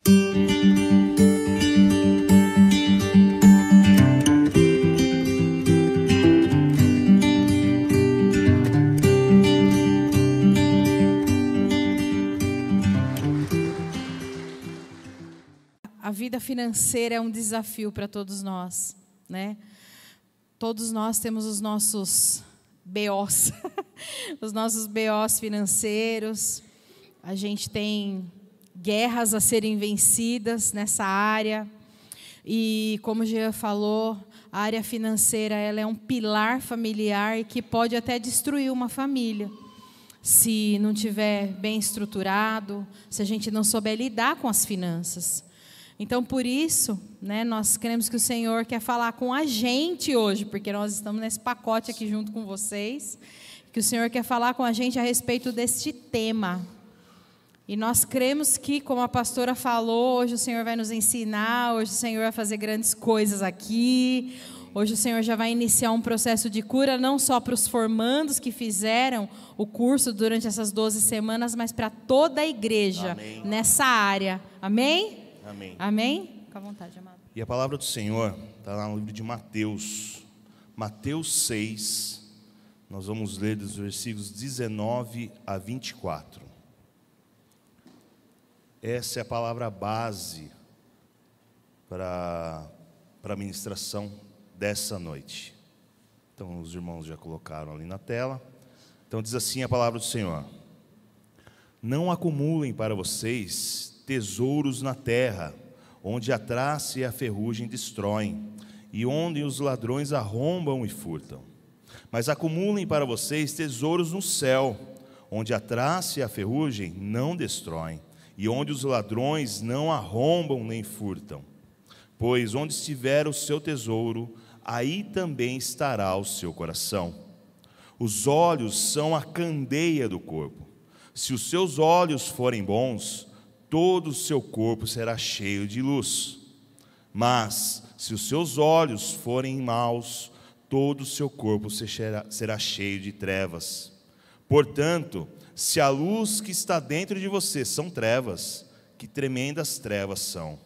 A vida financeira é um desafio para todos nós, né? Todos nós temos os nossos BOs, os nossos BOs financeiros. A gente tem guerras a serem vencidas nessa área. E, como o Jean falou, a área financeira ela é um pilar familiar que pode até destruir uma família, se não tiver bem estruturado, se a gente não souber lidar com as finanças. Então, por isso, né, nós queremos que o Senhor quer falar com a gente hoje, porque nós estamos nesse pacote aqui junto com vocês, que o Senhor quer falar com a gente a respeito deste tema. E nós cremos que, como a pastora falou, hoje o Senhor vai nos ensinar, hoje o Senhor vai fazer grandes coisas aqui, hoje o Senhor já vai iniciar um processo de cura, não só para os formandos que fizeram o curso durante essas 12 semanas, mas para toda a igreja. Amém. Nessa área. Amém? Amém. Amém? Fica à vontade, amado. E a palavra do Senhor está lá no livro de Mateus. Mateus 6, nós vamos ler dos versículos 19 a 24. Essa é a palavra base para a ministração dessa noite. Então, os irmãos já colocaram ali na tela. Então, diz assim a palavra do Senhor: não acumulem para vocês tesouros na terra, onde a traça e a ferrugem destroem, e onde os ladrões arrombam e furtam. Mas acumulem para vocês tesouros no céu, onde a traça e a ferrugem não destroem, e onde os ladrões não arrombam nem furtam. Pois onde estiver o seu tesouro, aí também estará o seu coração. Os olhos são a candeia do corpo. Se os seus olhos forem bons, todo o seu corpo será cheio de luz. Mas, se os seus olhos forem maus, todo o seu corpo será cheio de trevas. Portanto, se a luz que está dentro de você são trevas, que tremendas trevas são.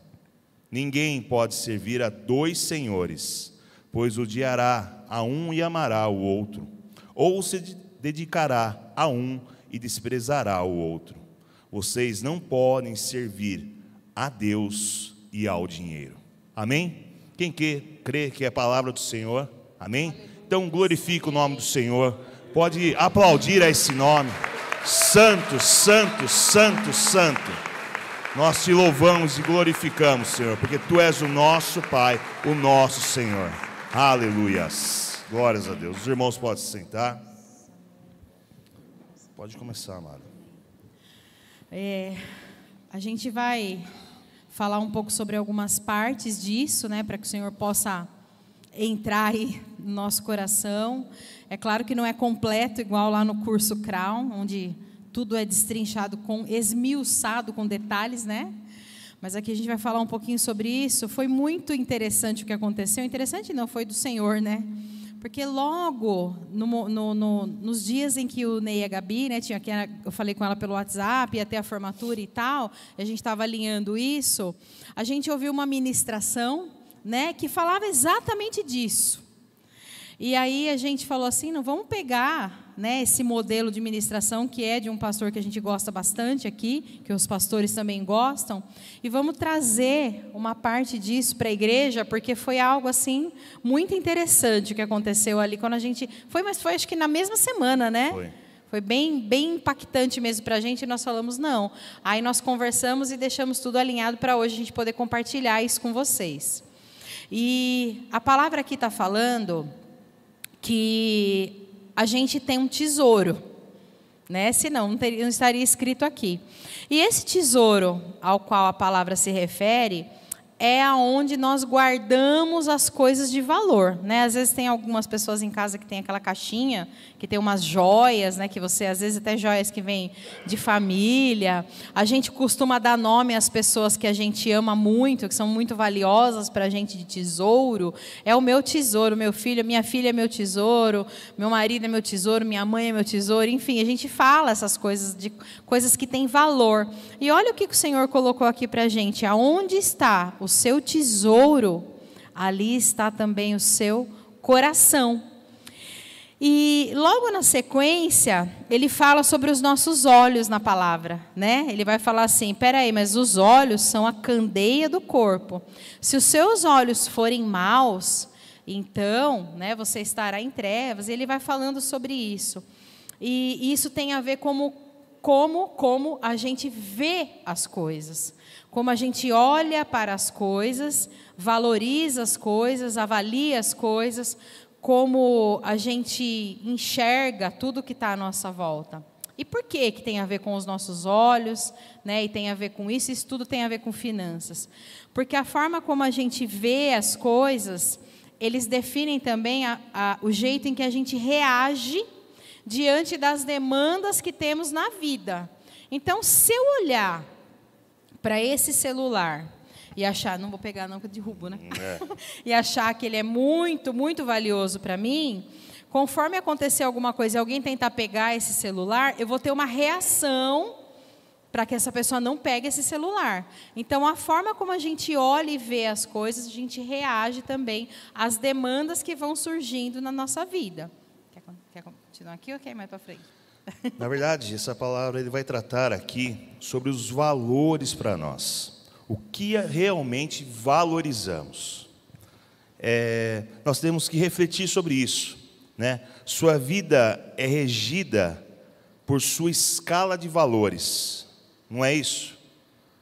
Ninguém pode servir a dois senhores, pois odiará a um e amará o outro, ou se dedicará a um e desprezará o outro. Vocês não podem servir a Deus e ao dinheiro. Amém? Quem crê que é a palavra do Senhor? Amém? Então glorifica o nome do Senhor. Pode aplaudir a esse nome. Santo, santo, santo, santo. Nós te louvamos e glorificamos, Senhor, porque Tu és o nosso Pai, o nosso Senhor. Aleluias. Glórias a Deus. Os irmãos podem se sentar. Pode começar, amado. A gente vai falar um pouco sobre algumas partes disso, né, para que o Senhor possa entrar aí no nosso coração. É claro que não é completo igual lá no curso Crown, onde tudo é destrinchado, esmiuçado com detalhes, né? Mas aqui a gente vai falar um pouquinho sobre isso. Foi muito interessante o que aconteceu. Interessante não, foi do Senhor, né? Porque logo nos dias em que o Ney e a Gabi, né, eu falei com ela pelo WhatsApp, ia ter a formatura e tal, a gente estava alinhando isso, a gente ouviu uma ministração, né, que falava exatamente disso. E aí a gente falou assim, não vamos pegar, né, esse modelo de ministração que é de um pastor que a gente gosta bastante aqui, que os pastores também gostam, e vamos trazer uma parte disso para a igreja, porque foi algo assim muito interessante que aconteceu ali quando a gente mas foi acho que na mesma semana, né? Foi bem impactante mesmo para a gente, e nós falamos não. Aí nós conversamos e deixamos tudo alinhado para hoje a gente poder compartilhar isso com vocês. E a palavra aqui está falando que a gente tem um tesouro, né? Senão não estaria escrito aqui. E esse tesouro ao qual a palavra se refere é aonde nós guardamos as coisas de valor, né? Às vezes tem algumas pessoas em casa que tem aquela caixinha, que tem umas joias, né? Que você, às vezes, até joias que vêm de família. A gente costuma dar nome às pessoas que a gente ama muito, que são muito valiosas para a gente, de tesouro. É o meu tesouro, meu filho, minha filha é meu tesouro, meu marido é meu tesouro, minha mãe é meu tesouro. Enfim, a gente fala essas coisas, de coisas que têm valor. E olha o que o Senhor colocou aqui para a gente. Aonde está o seu tesouro, ali está também o seu coração. E logo na sequência, ele fala sobre os nossos olhos na palavra, né? Ele vai falar assim: peraí, mas os olhos são a candeia do corpo. Se os seus olhos forem maus, então, né, você estará em trevas. E ele vai falando sobre isso. E isso tem a ver como a gente vê as coisas. Como a gente olha para as coisas, valoriza as coisas, avalia as coisas, como a gente enxerga tudo que está à nossa volta. E por que tem a ver com os nossos olhos, né? E tem a ver com isso tudo tem a ver com finanças. Porque a forma como a gente vê as coisas, eles definem também o jeito em que a gente reage diante das demandas que temos na vida. Então, se eu olhar para esse celular e achar, não vou pegar não que eu derrubo, né? E achar que ele é muito, muito valioso para mim, conforme acontecer alguma coisa e alguém tentar pegar esse celular, eu vou ter uma reação para que essa pessoa não pegue esse celular. Então, a forma como a gente olha e vê as coisas, a gente reage também às demandas que vão surgindo na nossa vida. Quer continuar aqui ou quer ir mais para frente? Na verdade, essa palavra ele vai tratar aqui sobre os valores para nós. O que realmente valorizamos. Nós temos que refletir sobre isso, né? Sua vida é regida por sua escala de valores, não é isso?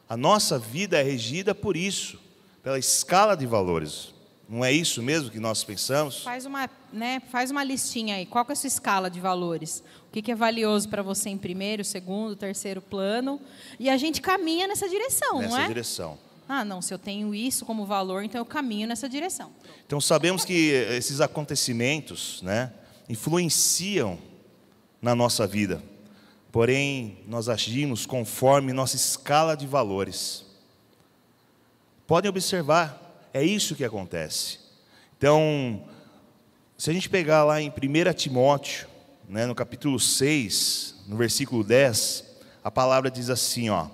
A nossa vida é regida por isso, pela escala de valores. Não é isso mesmo que nós pensamos? Faz uma listinha aí. Qual que é a sua escala de valores? O que é valioso para você em primeiro, segundo, terceiro plano? E a gente caminha nessa direção, não é? Nessa direção. Ah, não, se eu tenho isso como valor, então eu caminho nessa direção. Então sabemos que esses acontecimentos, né, influenciam na nossa vida. Porém, nós agimos conforme nossa escala de valores. Podem observar. É isso que acontece. Então, se a gente pegar lá em 1 Timóteo, né, no capítulo 6, no versículo 10, a palavra diz assim, ó: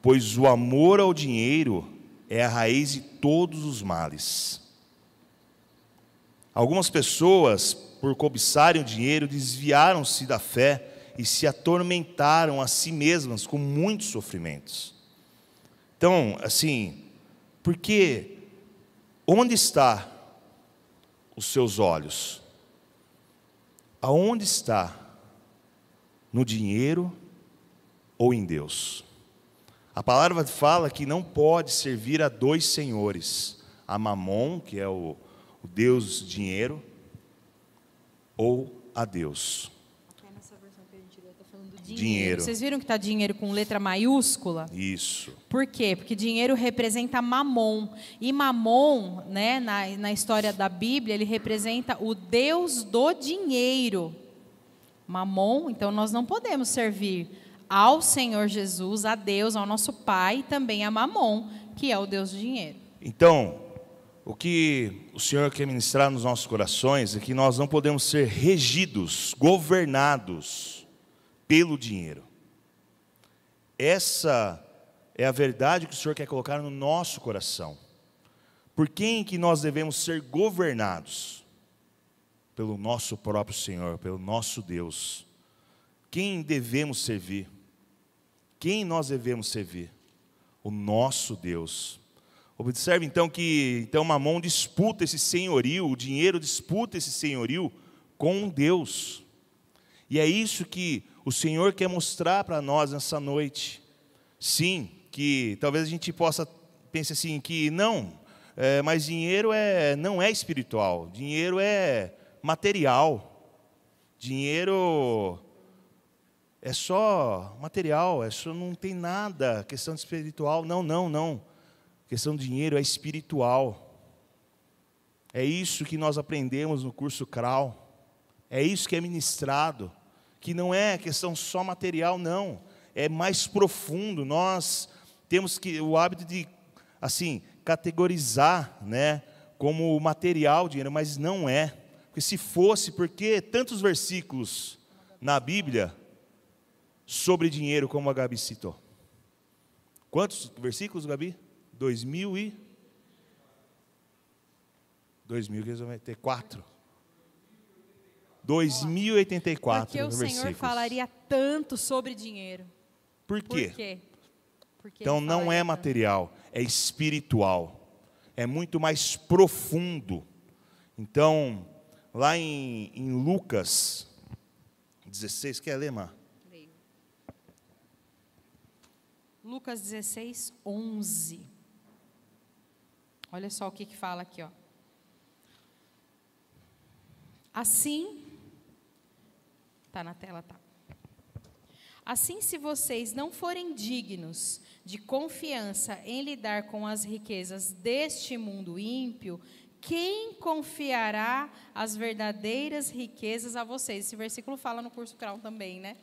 pois o amor ao dinheiro é a raiz de todos os males. Algumas pessoas, por cobiçarem o dinheiro, desviaram-se da fé e se atormentaram a si mesmas com muitos sofrimentos. Então, assim, por que... Onde está os seus olhos? Aonde está? No dinheiro ou em Deus? A palavra fala que não pode servir a dois senhores, a Mamon, que é o Deus dinheiro, ou a Deus. Nessa versão que a gente lê, está falando do Dinheiro. Vocês viram que está dinheiro com letra maiúscula? Isso. Por quê? Porque dinheiro representa Mamon. E Mamon, né, na história da Bíblia, ele representa o Deus do dinheiro. Mamon, então nós não podemos servir ao Senhor Jesus, a Deus, ao nosso Pai, e também a Mamon, que é o Deus do dinheiro. Então, o que o Senhor quer ministrar nos nossos corações é que nós não podemos ser regidos, governados pelo dinheiro. Essa é a verdade que o Senhor quer colocar no nosso coração. Por quem que nós devemos ser governados? Pelo nosso próprio Senhor, pelo nosso Deus. Quem devemos servir? Quem nós devemos servir? O nosso Deus. Observe então que Mamon disputa esse senhorio, o dinheiro disputa esse senhorio com Deus. E é isso que o Senhor quer mostrar para nós nessa noite. Sim, que talvez a gente possa pensar assim, que não, mas dinheiro não é espiritual, dinheiro é material, dinheiro é só material, não tem nada, questão de espiritual, não. questão do dinheiro é espiritual. É isso que nós aprendemos no curso CRAU. É isso que é ministrado. Que não é questão só material, não. É mais profundo. Nós temos o hábito de, assim, categorizar, né, como material o dinheiro, mas não é. Porque se fosse, por que tantos versículos na Bíblia sobre dinheiro, como a Gabi citou? Quantos versículos, Gabi? 2084. 2084 Porque o versículos. Senhor falaria tanto sobre dinheiro. Por quê? Por quê? Porque então ele não falaria é material, é espiritual. É muito mais profundo. Então, lá em Lucas 16, quer ler, Má? Leio. Lucas 16, 11. Olha só o que fala aqui, ó. Assim, tá na tela, tá. Assim, se vocês não forem dignos de confiança em lidar com as riquezas deste mundo ímpio, quem confiará as verdadeiras riquezas a vocês? Esse versículo fala no curso CRAU também, né?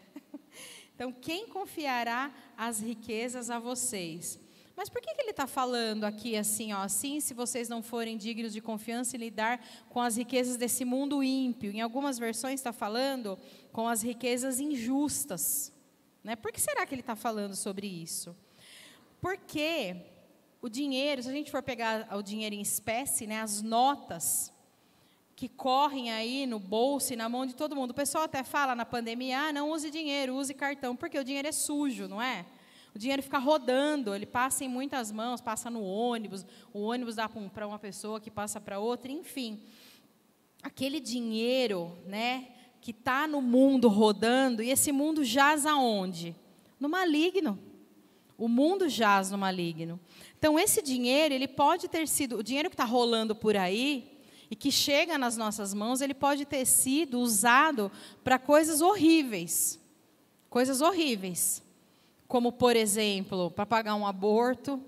Então, quem confiará as riquezas a vocês? Mas por que ele está falando aqui assim, ó, assim, se vocês não forem dignos de confiança em lidar com as riquezas desse mundo ímpio? Em algumas versões está falando com as riquezas injustas. Né? Por que será que ele está falando sobre isso? Porque o dinheiro, se a gente for pegar o dinheiro em espécie, né, as notas que correm aí no bolso e na mão de todo mundo. O pessoal até fala na pandemia, não use dinheiro, use cartão, porque o dinheiro é sujo, não é? O dinheiro fica rodando, ele passa em muitas mãos, passa no ônibus, o ônibus dá para uma pessoa que passa para outra, enfim. Aquele dinheiro, né, que está no mundo rodando, e esse mundo jaz aonde? No maligno. O mundo jaz no maligno. Então, esse dinheiro, ele pode ter sido, o dinheiro que está rolando por aí, e que chega nas nossas mãos, ele pode ter sido usado para coisas horríveis. Coisas horríveis. Como, por exemplo, para pagar um aborto,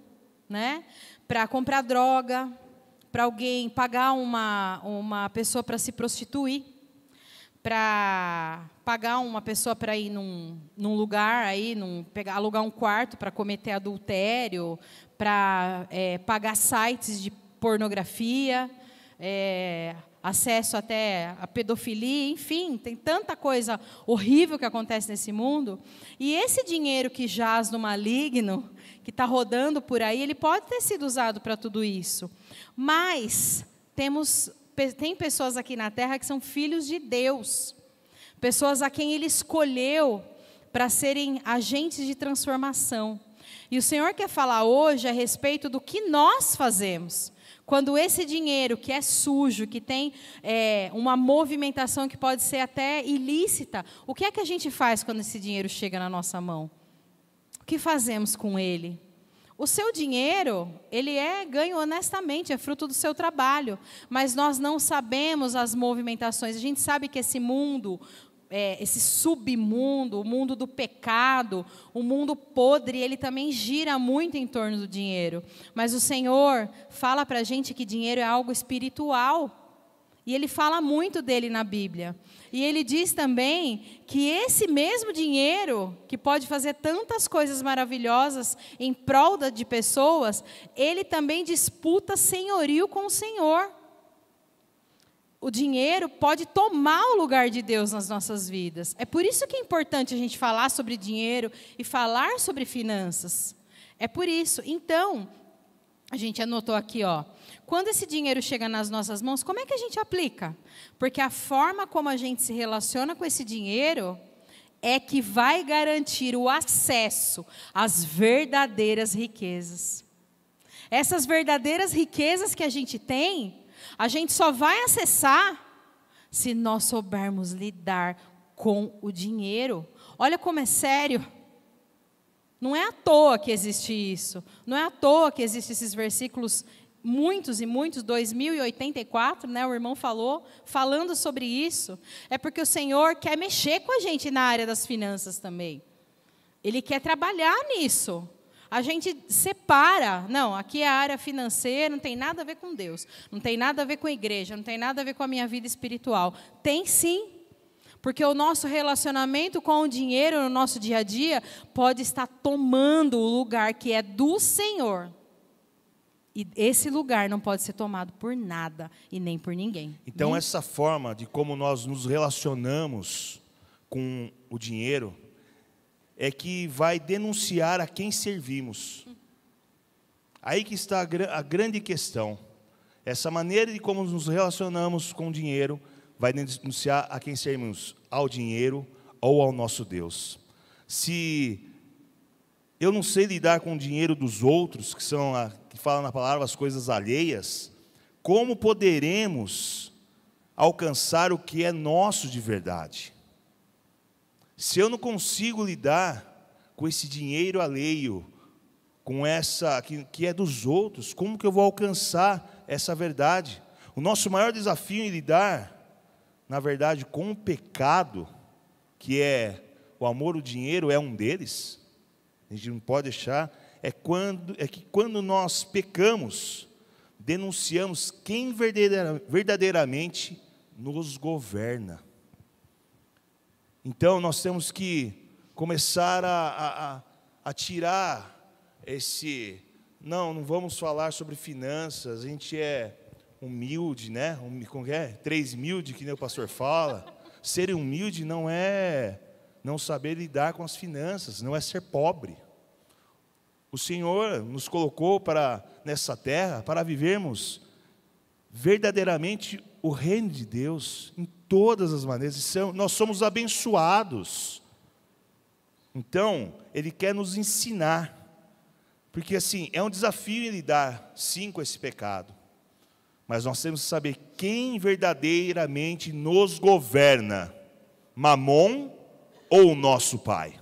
né? Para comprar droga, para alguém pagar uma pessoa para se prostituir, para pagar uma pessoa para ir num lugar, aí, alugar um quarto para cometer adultério, para pagar sites de pornografia, acesso até a pedofilia, enfim, tem tanta coisa horrível que acontece nesse mundo. E esse dinheiro que jaz no maligno, que está rodando por aí, ele pode ter sido usado para tudo isso. Mas tem pessoas aqui na Terra que são filhos de Deus, pessoas a quem Ele escolheu para serem agentes de transformação. E o Senhor quer falar hoje a respeito do que nós fazemos. Quando esse dinheiro que é sujo, que tem uma movimentação que pode ser até ilícita, o que é que a gente faz quando esse dinheiro chega na nossa mão? O que fazemos com ele? O seu dinheiro, ele é ganho honestamente, é fruto do seu trabalho, mas nós não sabemos as movimentações. A gente sabe que esse mundo, esse submundo, o mundo do pecado, o mundo podre, ele também gira muito em torno do dinheiro. Mas o Senhor fala para a gente que dinheiro é algo espiritual. E Ele fala muito dele na Bíblia. E Ele diz também que esse mesmo dinheiro, que pode fazer tantas coisas maravilhosas em prol de pessoas, ele também disputa senhorio com o Senhor. O dinheiro pode tomar o lugar de Deus nas nossas vidas. É por isso que é importante a gente falar sobre dinheiro e falar sobre finanças. É por isso. Então, a gente anotou aqui, ó. Quando esse dinheiro chega nas nossas mãos, como é que a gente aplica? Porque a forma como a gente se relaciona com esse dinheiro é que vai garantir o acesso às verdadeiras riquezas. Essas verdadeiras riquezas que a gente gente só vai acessar se nós soubermos lidar com o dinheiro. Olha como é sério. Não é à toa que existe isso. Não é à toa que existem esses versículos, muitos e muitos, 2084, né, o irmão falando sobre isso. É porque o Senhor quer mexer com a gente na área das finanças também. Ele quer trabalhar nisso. a gente separa. Não, aqui é a área financeira, não tem nada a ver com Deus, não tem nada a ver com a igreja, não tem nada a ver com a minha vida espiritual. Tem sim, porque o nosso relacionamento com o dinheiro no nosso dia a dia pode estar tomando o lugar que é do Senhor. E esse lugar não pode ser tomado por nada e nem por ninguém. Então, essa forma de como nós nos relacionamos com o dinheiro é que vai denunciar a quem servimos. Aí que está a grande questão. Essa maneira de como nos relacionamos com o dinheiro vai denunciar a quem servimos, ao dinheiro ou ao nosso Deus. Se eu não sei lidar com o dinheiro dos outros, que falam na palavra as coisas alheias, como poderemos alcançar o que é nosso de verdade? Se eu não consigo lidar com esse dinheiro alheio, com essa que é dos outros, como que eu vou alcançar essa verdade? O nosso maior desafio em lidar, na verdade, com o pecado, que é o amor ao dinheiro, é um deles. A gente não pode deixar, é que quando nós pecamos, denunciamos quem verdadeiramente nos governa. Então, nós temos que começar a tirar esse... Não vamos falar sobre finanças, a gente é humilde, né? Como é? 3.000, que nem o pastor fala. Ser humilde não é não saber lidar com as finanças, não é ser pobre. O Senhor nos colocou nessa terra para vivermos verdadeiramente o reino de Deus, em todas as maneiras. Nós somos abençoados. Então, Ele quer nos ensinar, porque assim, é um desafio em lidar, sim, com esse pecado, mas nós temos que saber quem verdadeiramente nos governa, Mamon ou o nosso pai.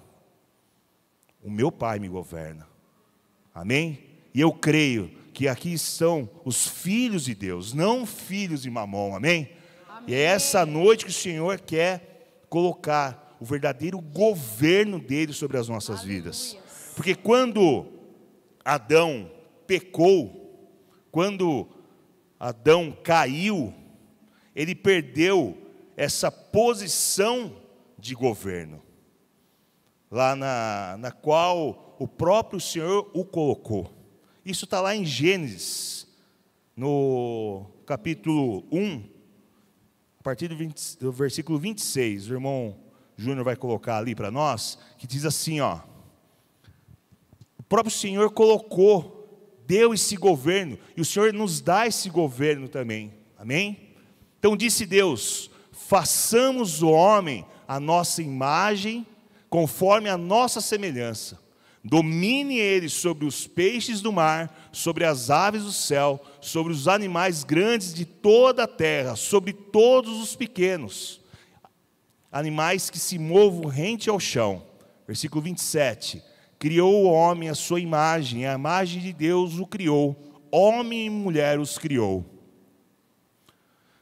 O meu pai me governa, amém? E eu creio que aqui estão os filhos de Deus, não filhos de Mamon, amém? E é essa noite que o Senhor quer colocar o verdadeiro governo dele sobre as nossas vidas. Porque quando Adão pecou, quando Adão caiu, ele perdeu essa posição de governo, lá na qual o próprio Senhor o colocou. Isso está lá em Gênesis, no capítulo 1, a partir do versículo 26, o irmão Júnior vai colocar ali para nós, que diz assim, ó: o próprio Senhor deu esse governo, e o Senhor nos dá esse governo também, amém? Então disse Deus: façamos o homem a nossa imagem, conforme a nossa semelhança, domine ele sobre os peixes do mar, sobre as aves do céu, sobre os animais grandes de toda a terra, sobre todos os pequenos animais que se movam rente ao chão. Versículo 27, criou o homem à sua imagem, a imagem de Deus o criou, homem e mulher os criou.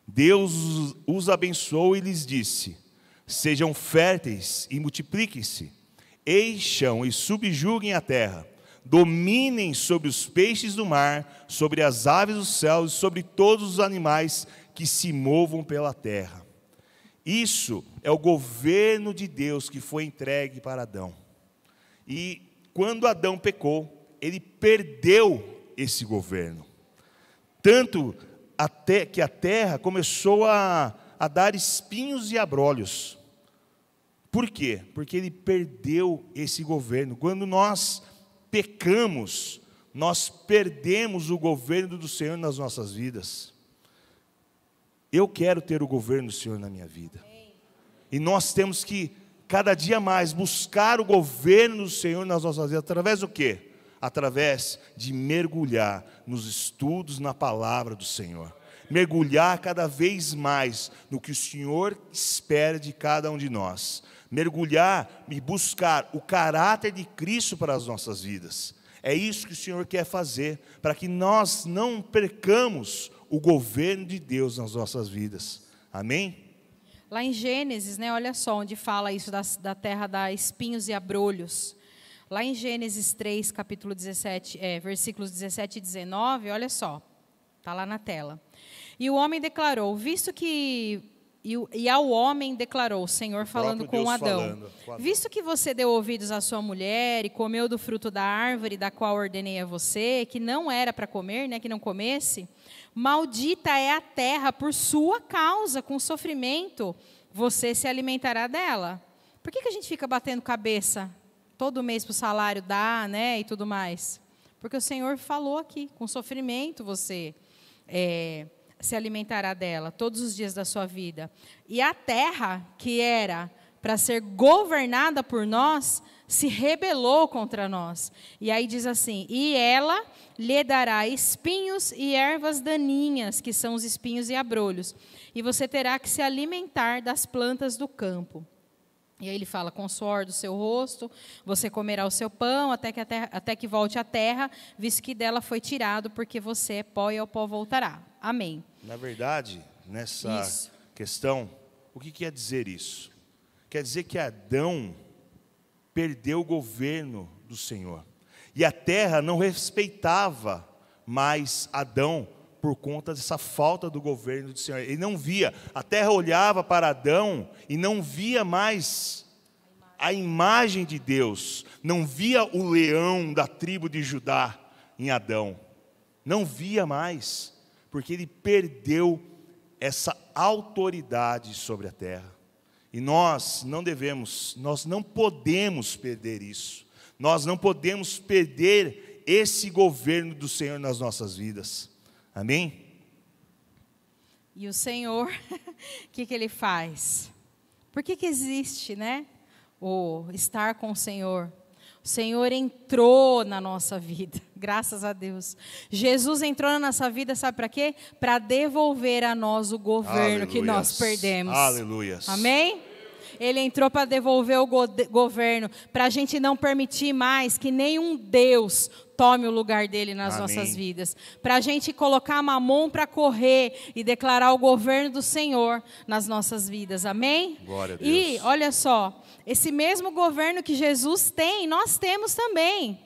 Deus os abençoou e lhes disse: sejam férteis e multipliquem-se, encham e subjuguem a terra, dominem sobre os peixes do mar, sobre as aves do céu e sobre todos os animais que se movam pela terra. Isso é o governo de Deus que foi entregue para Adão. E quando Adão pecou, ele perdeu esse governo. Tanto até que a terra começou a dar espinhos e abrolhos. Por quê? Porque ele perdeu esse governo. Quando nós pecamos, nós perdemos o governo do Senhor nas nossas vidas. Eu quero ter o governo do Senhor na minha vida. E nós temos que, cada dia mais, buscar o governo do Senhor nas nossas vidas. Através do quê? Através de mergulhar nos estudos na palavra do Senhor. Mergulhar cada vez mais no que o Senhor espera de cada um de nós. Mergulhar e buscar o caráter de Cristo para as nossas vidas. É isso que o Senhor quer fazer, para que nós não percamos o governo de Deus nas nossas vidas. Amém? Lá em Gênesis, né, olha só, onde fala isso da terra dar espinhos e abrolhos. Lá em Gênesis 3, capítulo 17, versículos 17 e 19, olha só, está lá na tela. E o homem declarou, visto que... E ao homem declarou, o Senhor falando com Adão, visto que você deu ouvidos à sua mulher e comeu do fruto da árvore da qual ordenei a você, que não era para comer, né, que não comesse, maldita é a terra por sua causa, com sofrimento, você se alimentará dela. Por que a gente fica batendo cabeça todo mês para o salário dar, né, e tudo mais? Porque o Senhor falou aqui, com sofrimento você se alimentará dela todos os dias da sua vida. E a terra, que era para ser governada por nós, se rebelou contra nós. E aí diz assim, e ela lhe dará espinhos e ervas daninhas, que são os espinhos e abrolhos. E você terá que se alimentar das plantas do campo. E aí ele fala, com o suor do seu rosto, você comerá o seu pão, até que volte à terra, visto que dela foi tirado, porque você é pó e ao pó voltará. Amém. Na verdade, nessa questão, o que quer dizer isso? Quer dizer que Adão perdeu o governo do Senhor. E a terra não respeitava mais Adão por conta dessa falta do governo do Senhor. Ele não via, a terra olhava para Adão e não via mais a imagem de Deus, não via o leão da tribo de Judá em Adão, não via mais, porque ele perdeu essa autoridade sobre a terra. E nós não podemos perder isso, nós não podemos perder esse governo do Senhor nas nossas vidas. Amém? E o Senhor, o que Ele faz? Por que existe, né? O estar com o Senhor. O Senhor entrou na nossa vida, graças a Deus. Jesus entrou na nossa vida, sabe para quê? Para devolver a nós o governo Aleluias. Que nós perdemos. Aleluias. Amém? Ele entrou para devolver o governo, para a gente não permitir mais que nenhum Deus tome o lugar dele nas Amém. Nossas vidas. Para a gente colocar Mamon para correr e declarar o governo do Senhor nas nossas vidas. Amém? Glória a Deus. E, olha só, esse mesmo governo que Jesus tem, nós temos também.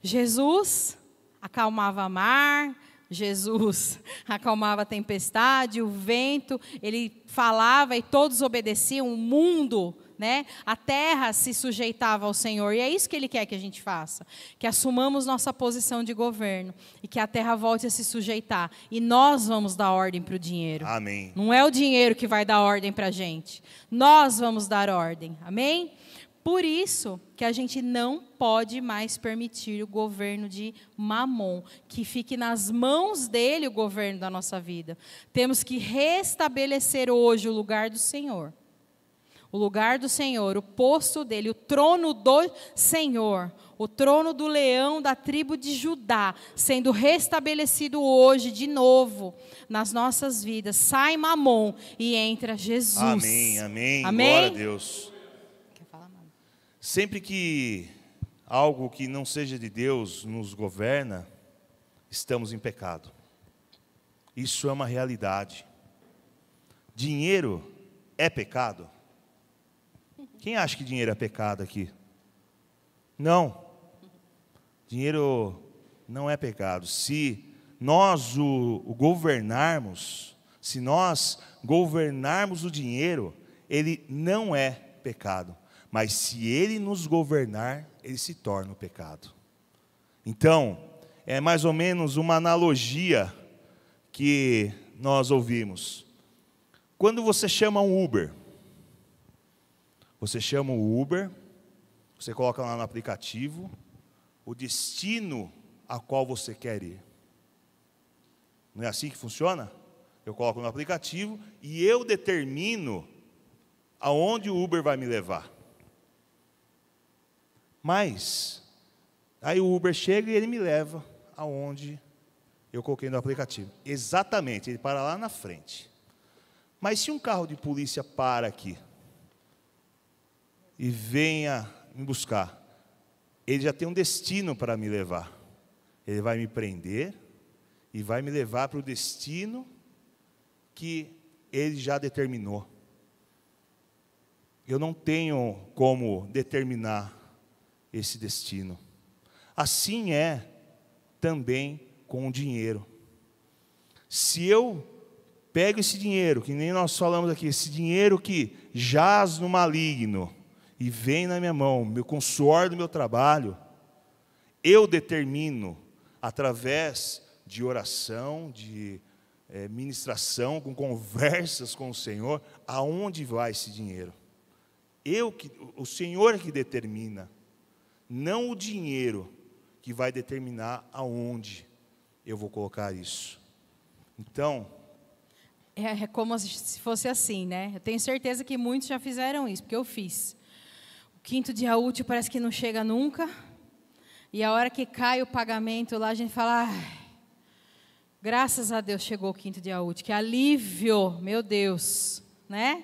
Jesus acalmava o mar, Jesus acalmava a tempestade, o vento, ele falava e todos obedeciam, o mundo, né? A terra se sujeitava ao Senhor, e é isso que Ele quer que a gente faça, que assumamos nossa posição de governo, e que a terra volte a se sujeitar, e nós vamos dar ordem para o dinheiro. Amém. Não é o dinheiro que vai dar ordem para a gente, nós vamos dar ordem, amém? Por isso que a gente não pode mais permitir o governo de Mamon, que fique nas mãos dele o governo da nossa vida. Temos que restabelecer hoje o lugar do Senhor. O lugar do Senhor, o posto dele, o trono do Senhor, o trono do leão da tribo de Judá, sendo restabelecido hoje de novo nas nossas vidas. Sai Mamon e entra Jesus. Amém, amém, amém? Glória a Deus. Sempre que algo que não seja de Deus nos governa, estamos em pecado. Isso é uma realidade. Dinheiro é pecado? Quem acha que dinheiro é pecado aqui? Não. Dinheiro não é pecado. Se nós o governarmos, se nós governarmos o dinheiro, ele não é pecado. Mas se ele nos governar, ele se torna o pecado. Então, é mais ou menos uma analogia que nós ouvimos. Quando você chama um Uber, você chama o Uber, você coloca lá no aplicativo o destino a qual você quer ir. Não é assim que funciona? Eu coloco no aplicativo e eu determino aonde o Uber vai me levar. Mas, aí o Uber chega e ele me leva aonde eu coloquei no aplicativo. Exatamente, ele para lá na frente. Mas se um carro de polícia para aqui e venha me buscar, ele já tem um destino para me levar. Ele vai me prender e vai me levar para o destino que ele já determinou. Eu não tenho como determinar esse destino. Assim é também com o dinheiro. Se eu pego esse dinheiro, que nem nós falamos aqui, esse dinheiro que jaz no maligno e vem na minha mão, com o suor do meu trabalho, eu determino, através de oração, de ministração, com conversas com o Senhor, aonde vai esse dinheiro. O Senhor é que determina, não o dinheiro que vai determinar aonde eu vou colocar isso. Então, é como se fosse assim, né? Eu tenho certeza que muitos já fizeram isso, porque eu fiz. O 5º dia útil parece que não chega nunca, e a hora que cai o pagamento lá, a gente fala, graças a Deus chegou o 5º dia útil, que alívio, meu Deus, né?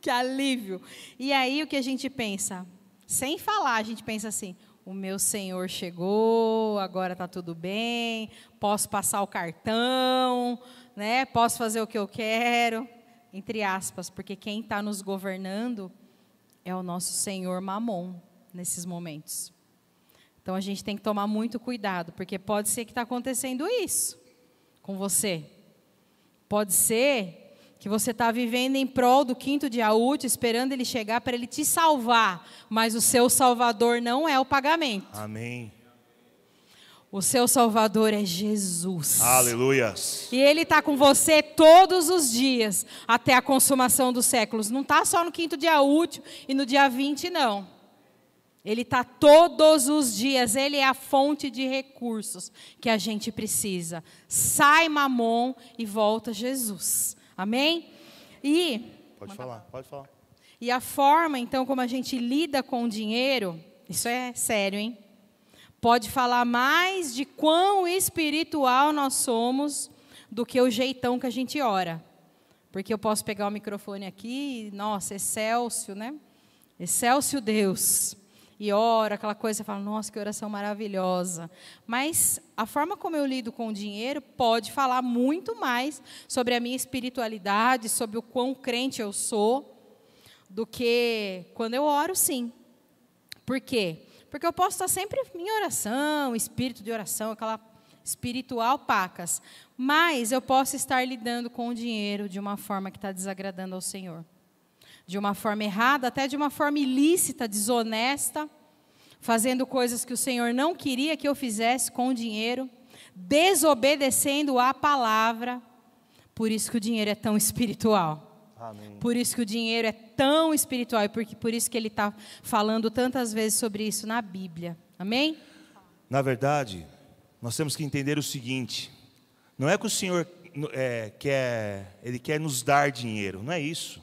Que alívio. E aí o que a gente pensa? Sem falar, a gente pensa assim, o meu Senhor chegou, agora está tudo bem, posso passar o cartão, né? Posso fazer o que eu quero, entre aspas, porque quem está nos governando é o nosso Senhor Mamon, nesses momentos. Então, a gente tem que tomar muito cuidado, porque pode ser que está acontecendo isso com você. Pode ser que você está vivendo em prol do 5º dia útil, esperando ele chegar para ele te salvar, mas o seu Salvador não é o pagamento. amém. O seu Salvador é Jesus. Aleluias. E Ele está com você todos os dias, até a consumação dos séculos. Não está só no 5º dia útil e no dia 20, não. Ele está todos os dias. Ele é a fonte de recursos que a gente precisa. Sai Mamon e volta Jesus. Amém? Pode falar. E a forma, então, como a gente lida com o dinheiro, isso é sério, hein? Pode falar mais de quão espiritual nós somos do que o jeitão que a gente ora. Porque eu posso pegar o microfone aqui, nossa, Excélcio, né? Excélcio Deus. E ora, aquela coisa, você fala, nossa, que oração maravilhosa. Mas a forma como eu lido com o dinheiro pode falar muito mais sobre a minha espiritualidade, sobre o quão crente eu sou, do que quando eu oro, sim. Por quê? Porque eu posso estar sempre em oração, espírito de oração, aquela espiritual pacas. Mas eu posso estar lidando com o dinheiro de uma forma que está desagradando ao Senhor. De uma forma errada, até de uma forma ilícita, desonesta, fazendo coisas que o Senhor não queria que eu fizesse com o dinheiro, desobedecendo à palavra. Por isso que o dinheiro é tão espiritual. Amém. Por isso que o dinheiro é tão espiritual e por isso que ele está falando tantas vezes sobre isso na Bíblia. Amém? Na verdade, nós temos que entender o seguinte, não é que o Senhor Ele quer nos dar dinheiro, não é isso.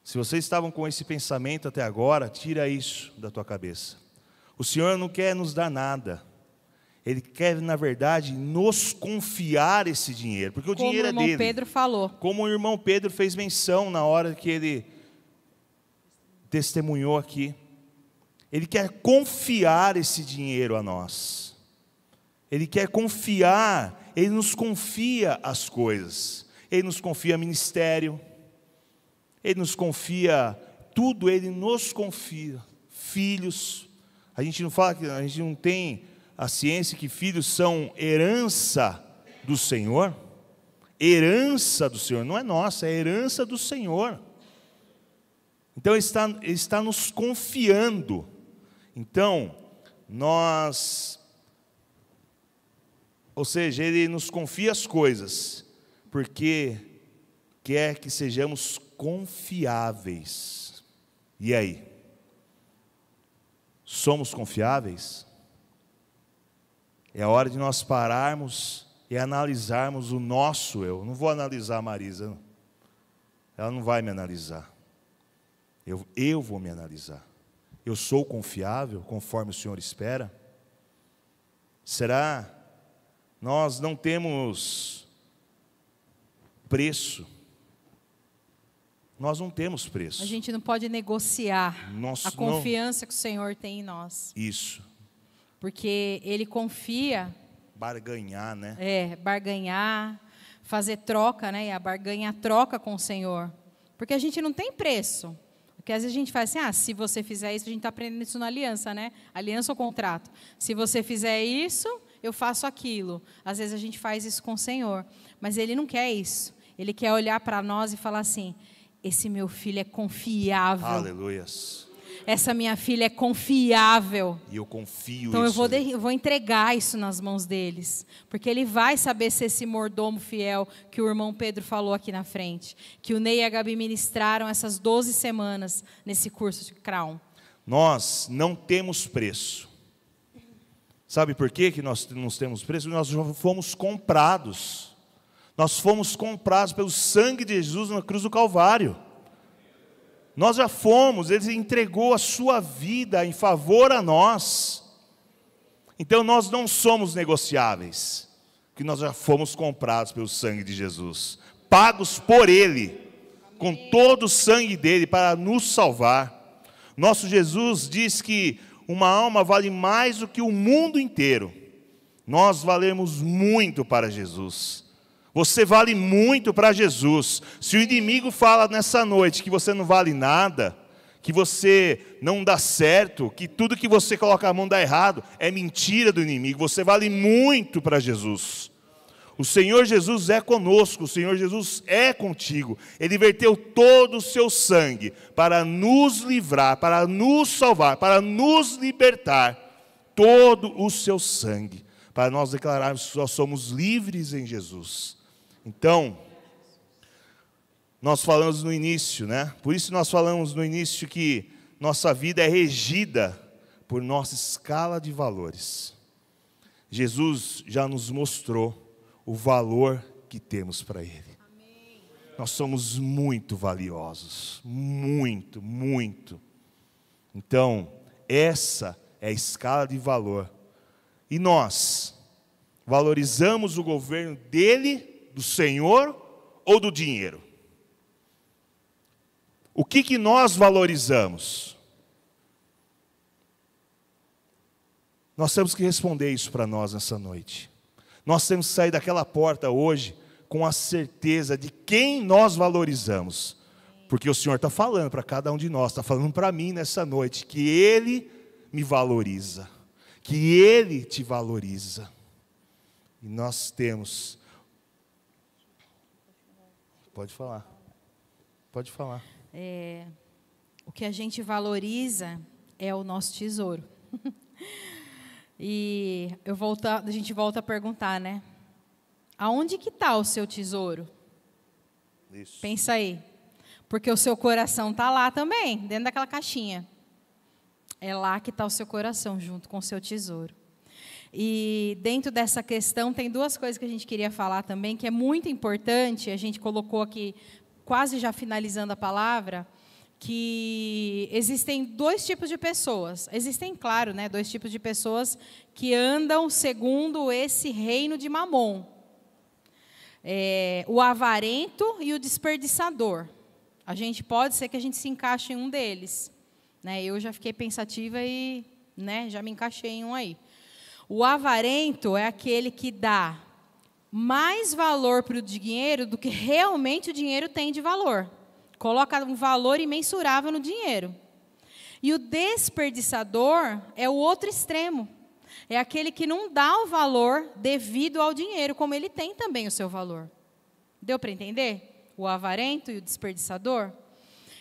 Se vocês estavam com esse pensamento até agora, tira isso da tua cabeça. O Senhor não quer nos dar nada. Ele quer, na verdade, nos confiar esse dinheiro, porque o dinheiro é dele. Como o irmão Pedro falou. Como o irmão Pedro fez menção na hora que ele testemunhou aqui. Ele quer confiar esse dinheiro a nós. Ele quer confiar, Ele nos confia as coisas. Ele nos confia ministério. Ele nos confia tudo, Ele nos confia. Filhos. A gente não fala que a gente não tem a ciência que filhos são herança do Senhor. Herança do Senhor, não é nossa, é herança do Senhor. Então Ele está nos confiando. Então, ou seja, Ele nos confia as coisas, porque quer que sejamos confiáveis. E aí? Somos confiáveis? É a hora de nós pararmos e analisarmos o nosso eu. Não vou analisar a Marisa, não. Ela não vai me analisar. Eu vou me analisar. Eu sou confiável, conforme o Senhor espera? Será? Nós não temos preço. Nós não temos preço. A gente não pode negociar a confiança que o Senhor tem em nós. Isso. Porque Ele confia. Barganhar, né? Barganhar, fazer troca, né? E a barganha troca com o Senhor. Porque a gente não tem preço. Porque às vezes a gente faz assim, se você fizer isso, a gente está aprendendo isso na aliança, né? Aliança ou contrato. Se você fizer isso, eu faço aquilo. Às vezes a gente faz isso com o Senhor. Mas Ele não quer isso. Ele quer olhar para nós e falar assim, esse meu filho é confiável. Aleluias. Essa minha filha é confiável. E eu confio então isso. Eu vou entregar isso nas mãos deles. Porque ele vai saber ser esse mordomo fiel que o irmão Pedro falou aqui na frente. Que o Ney e a Gabi ministraram essas 12 semanas nesse curso de Crown. Nós não temos preço. Sabe por que nós não temos preço? Nós já fomos comprados. Nós fomos comprados pelo sangue de Jesus na cruz do Calvário. Nós já fomos, Ele entregou a sua vida em favor a nós. Então nós não somos negociáveis, porque nós já fomos comprados pelo sangue de Jesus, pagos por Ele, com todo o sangue dele para nos salvar. Nosso Jesus diz que uma alma vale mais do que o mundo inteiro. Nós valemos muito para Jesus. Você vale muito para Jesus. Se o inimigo fala nessa noite que você não vale nada, que você não dá certo, que tudo que você coloca a mão dá errado, é mentira do inimigo. Você vale muito para Jesus. O Senhor Jesus é conosco, o Senhor Jesus é contigo. Ele verteu todo o seu sangue para nos livrar, para nos salvar, para nos libertar. Todo o seu sangue, para nós declararmos que nós somos livres em Jesus. Então, nós falamos no início, né? Por isso nós falamos no início que nossa vida é regida por nossa escala de valores. Jesus já nos mostrou o valor que temos para Ele. Amém. Nós somos muito valiosos, muito, muito. Então, essa é a escala de valor. E nós valorizamos o governo dele, do Senhor ou do dinheiro? O que nós valorizamos? Nós temos que responder isso para nós nessa noite. Nós temos que sair daquela porta hoje com a certeza de quem nós valorizamos. Porque o Senhor está falando para cada um de nós, está falando para mim nessa noite, que Ele me valoriza, que Ele te valoriza. E nós temos... Pode falar. Pode falar. O que a gente valoriza é o nosso tesouro. E a gente volta a perguntar, né? Aonde que está o seu tesouro? Isso. Pensa aí. Porque o seu coração está lá também, dentro daquela caixinha. É lá que está o seu coração, junto com o seu tesouro. E dentro dessa questão tem duas coisas que a gente queria falar também, que é muito importante, a gente colocou aqui, quase já finalizando a palavra, que existem dois tipos de pessoas. Existem, claro, né, dois tipos de pessoas que andam segundo esse reino de Mamon. O avarento e o desperdiçador. A gente pode ser que a gente se encaixe em um deles. Né? Eu já fiquei pensativa e já me encaixei em um aí. O avarento é aquele que dá mais valor para o dinheiro do que realmente o dinheiro tem de valor. Coloca um valor imensurável no dinheiro. E o desperdiçador é o outro extremo. É aquele que não dá o valor devido ao dinheiro, como ele tem também o seu valor. Deu para entender? O avarento e o desperdiçador?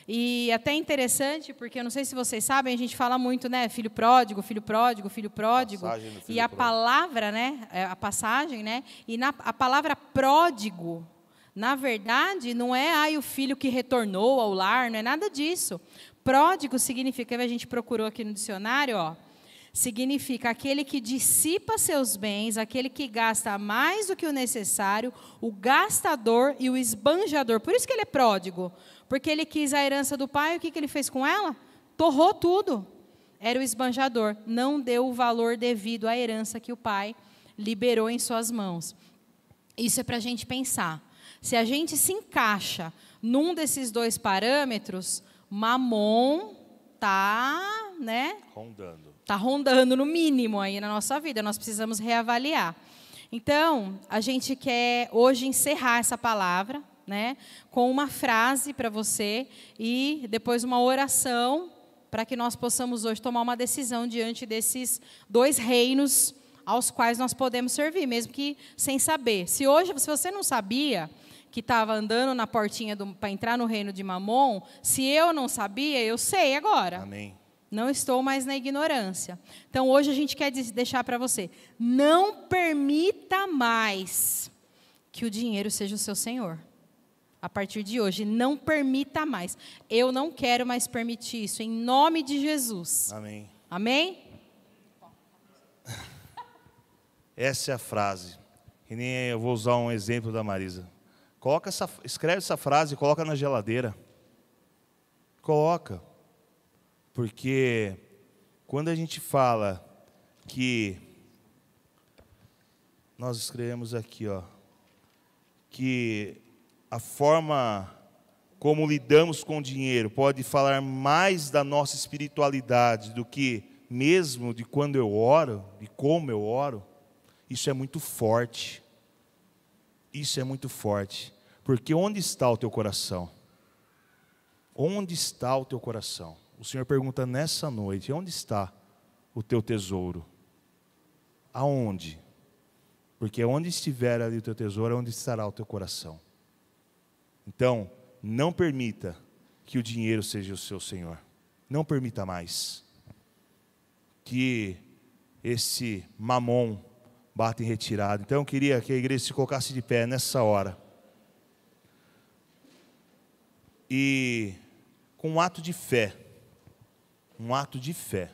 E até interessante, porque eu não sei se vocês sabem, a gente fala muito, né, filho pródigo, filho pródigo, filho pródigo. E a palavra, né, a passagem, né, e a palavra pródigo, na verdade, não é o filho que retornou ao lar, não é nada disso. Pródigo significa, a gente procurou aqui no dicionário, significa aquele que dissipa seus bens, aquele que gasta mais do que o necessário, o gastador e o esbanjador. Por isso que ele é pródigo. Porque ele quis a herança do pai, o que ele fez com ela? Torrou tudo. Era o esbanjador. Não deu o valor devido à herança que o pai liberou em suas mãos. Isso é para a gente pensar. Se a gente se encaixa num desses dois parâmetros, Mamon está, rondando. Está rondando no mínimo aí na nossa vida. Nós precisamos reavaliar. Então, a gente quer hoje encerrar essa palavra, né, com uma frase para você e depois uma oração para que nós possamos hoje tomar uma decisão diante desses dois reinos aos quais nós podemos servir, mesmo que sem saber. Se você não sabia que estava andando na portinha para entrar no reino de Mamon, se eu não sabia, eu sei agora. Amém. Não estou mais na ignorância. Então, hoje a gente quer deixar para você, não permita mais que o dinheiro seja o seu senhor. A partir de hoje, não permita mais. Eu não quero mais permitir isso, em nome de Jesus. Amém. Amém? Essa é a frase. E nem eu vou usar um exemplo da Marisa. Escreve essa frase e coloca na geladeira. Coloca. Porque quando a gente fala que nós escrevemos aqui, ó, que a forma como lidamos com o dinheiro pode falar mais da nossa espiritualidade do que mesmo de quando eu oro, de como eu oro, isso é muito forte. Isso é muito forte. Porque onde está o teu coração? Onde está o teu coração? O Senhor pergunta nessa noite, onde está o teu tesouro? Aonde? Porque onde estiver ali o teu tesouro, é onde estará o teu coração. Então, não permita que o dinheiro seja o seu senhor. Não permita mais que esse mamon bata em retirada. Então, eu queria que a igreja se colocasse de pé nessa hora. E com um ato de fé. Um ato de fé.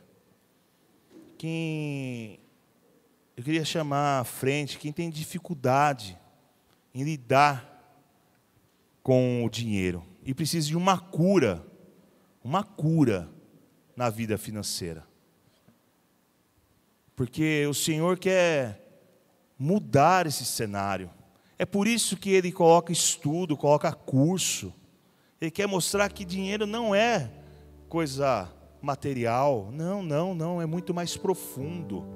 Eu queria chamar à frente quem tem dificuldade em lidar com o dinheiro e precisa de uma cura na vida financeira. Porque o Senhor quer mudar esse cenário. É por isso que Ele coloca estudo, coloca curso. Ele quer mostrar que dinheiro não é coisa material. Não, é muito mais profundo.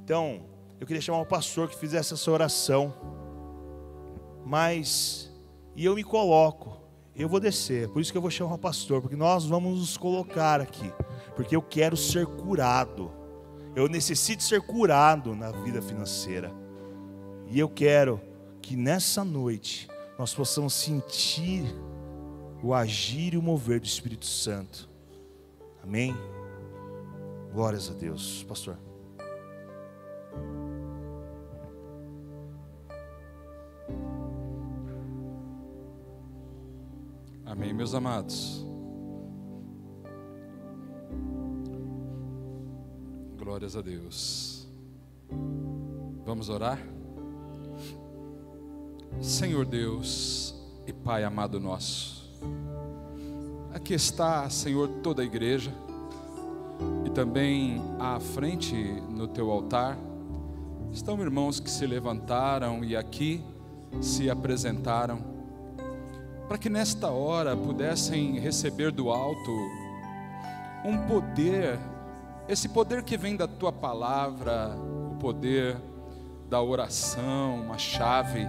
Então, eu queria chamar o pastor que fizesse essa oração. E eu me coloco, eu vou descer, por isso que eu vou chamar o pastor, porque nós vamos nos colocar aqui, porque eu quero ser curado, eu necessito ser curado na vida financeira, e eu quero que nessa noite nós possamos sentir o agir e o mover do Espírito Santo, amém? Glórias a Deus, pastor. Amém, meus amados. Glórias a Deus. Vamos orar? Senhor Deus e Pai amado nosso, aqui está, Senhor, toda a igreja e também à frente no teu altar estão irmãos que se levantaram e aqui se apresentaram para que nesta hora pudessem receber do alto um poder, esse poder que vem da tua palavra, o poder da oração, uma chave,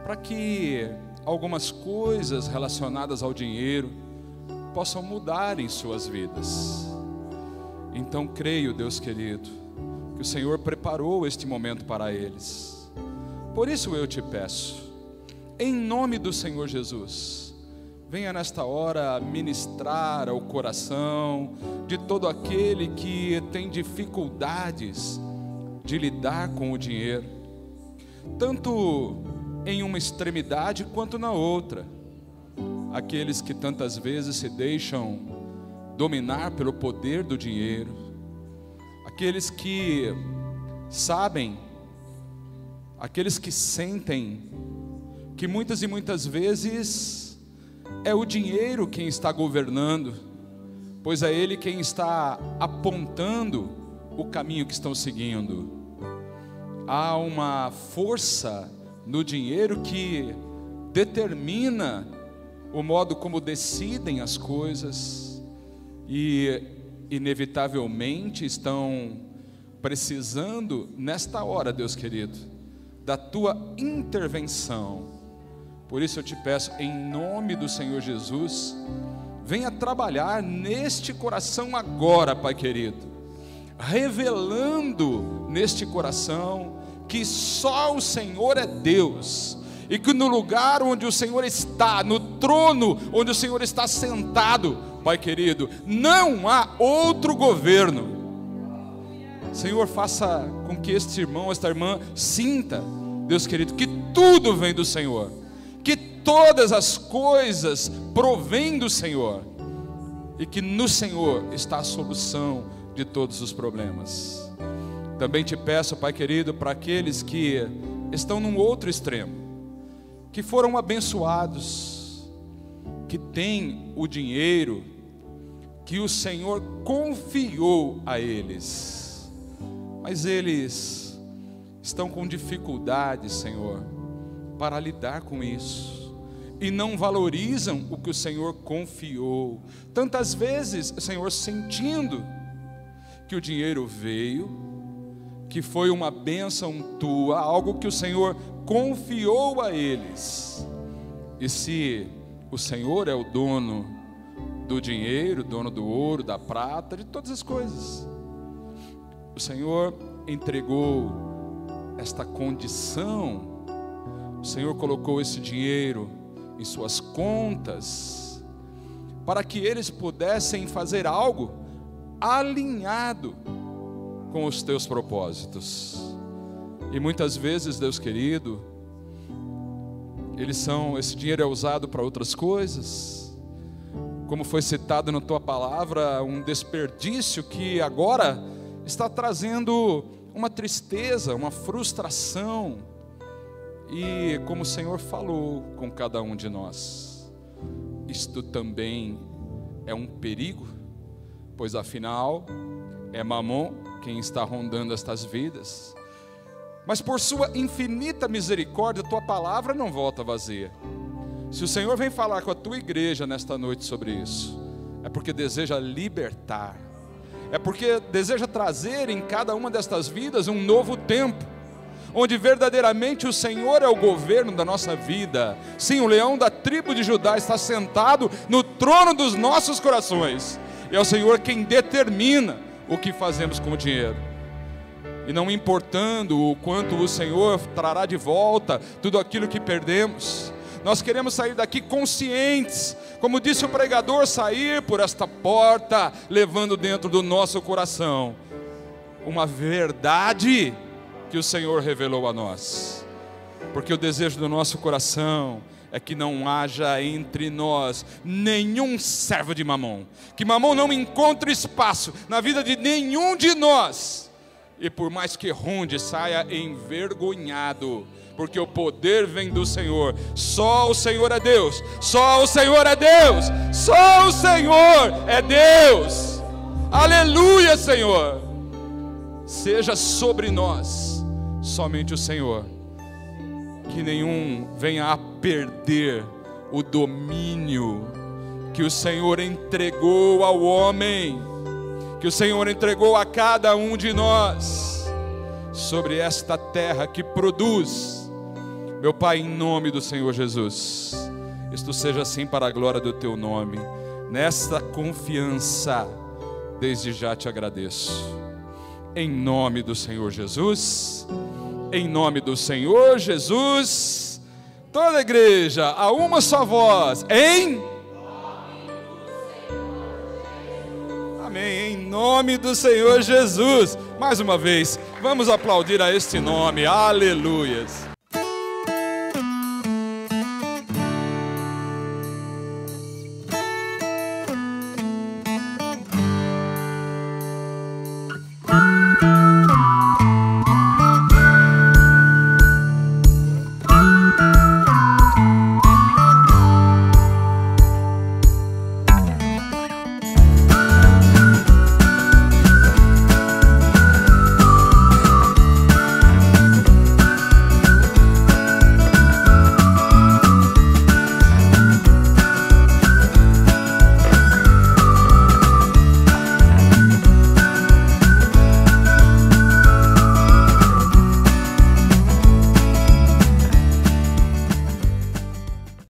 para que algumas coisas relacionadas ao dinheiro possam mudar em suas vidas. Então creio, Deus querido, que o Senhor preparou este momento para eles. Por isso eu te peço, em nome do Senhor Jesus, venha nesta hora ministrar ao coração de todo aquele que tem dificuldades de lidar com o dinheiro, tanto em uma extremidade quanto na outra. Aqueles que tantas vezes se deixam dominar pelo poder do dinheiro, aqueles que sabem, aqueles que sentem que muitas e muitas vezes é o dinheiro quem está governando, pois é ele quem está apontando o caminho que estão seguindo. Há uma força no dinheiro que determina o modo como decidem as coisas e inevitavelmente estão precisando nesta hora, Deus querido, da tua intervenção, Por isso eu te peço, em nome do Senhor Jesus, venha trabalhar neste coração agora, Pai querido, revelando neste coração que só o Senhor é Deus, e que no lugar onde o Senhor está, no trono onde o Senhor está sentado, Pai querido, não há outro governo. Senhor, faça com que este irmão, esta irmã sinta, Deus querido, que tudo vem do Senhor, que todas as coisas provêm do Senhor, e que no Senhor está a solução de todos os problemas. Também te peço, Pai querido, para aqueles que estão num outro extremo, que foram abençoados, que têm o dinheiro que o Senhor confiou a eles, mas eles estão com dificuldade, Senhor, para lidar com isso, e não valorizam o que o Senhor confiou. Tantas vezes, Senhor, sentindo que o dinheiro veio, que foi uma bênção tua, algo que o Senhor confiou a eles. E se o Senhor é o dono do dinheiro, dono do ouro, da prata, de todas as coisas, o Senhor entregou esta condição, o Senhor colocou esse dinheiro em suas contas, para que eles pudessem fazer algo alinhado com os teus propósitos. E muitas vezes, Deus querido, esse dinheiro é usado para outras coisas, como foi citado na tua palavra, um desperdício que agora está trazendo uma tristeza, uma frustração. E como o Senhor falou com cada um de nós, isto também é um perigo, pois afinal é Mamon quem está rondando estas vidas. Mas por sua infinita misericórdia, tua palavra não volta vazia. Se o Senhor vem falar com a tua igreja nesta noite sobre isso, é porque deseja libertar, é porque deseja trazer em cada uma destas vidas um novo tempo, onde verdadeiramente o Senhor é o governo da nossa vida. Sim, o leão da tribo de Judá está sentado no trono dos nossos corações, e é o Senhor quem determina o que fazemos com o dinheiro. E não importando o quanto o Senhor trará de volta tudo aquilo que perdemos, nós queremos sair daqui conscientes, como disse o pregador, sair por esta porta, levando dentro do nosso coração uma verdade que o Senhor revelou a nós. Porque o desejo do nosso coração é que não haja entre nós nenhum servo de Mamon, que Mamon não encontre espaço na vida de nenhum de nós, e por mais que ronde, saia envergonhado, porque o poder vem do Senhor. Só o Senhor é Deus, só o Senhor é Deus, só o Senhor é Deus. Aleluia, Senhor. Seja sobre nós somente o Senhor, que nenhum venha a perder o domínio que o Senhor entregou ao homem, que o Senhor entregou a cada um de nós, sobre esta terra que produz. Meu Pai, em nome do Senhor Jesus, isto seja assim para a glória do teu nome. Nesta confiança, desde já te agradeço. Em nome do Senhor Jesus, em nome do Senhor Jesus, toda a igreja, a uma só voz, amém, em nome do Senhor Jesus. Mais uma vez, vamos aplaudir a este nome, aleluias.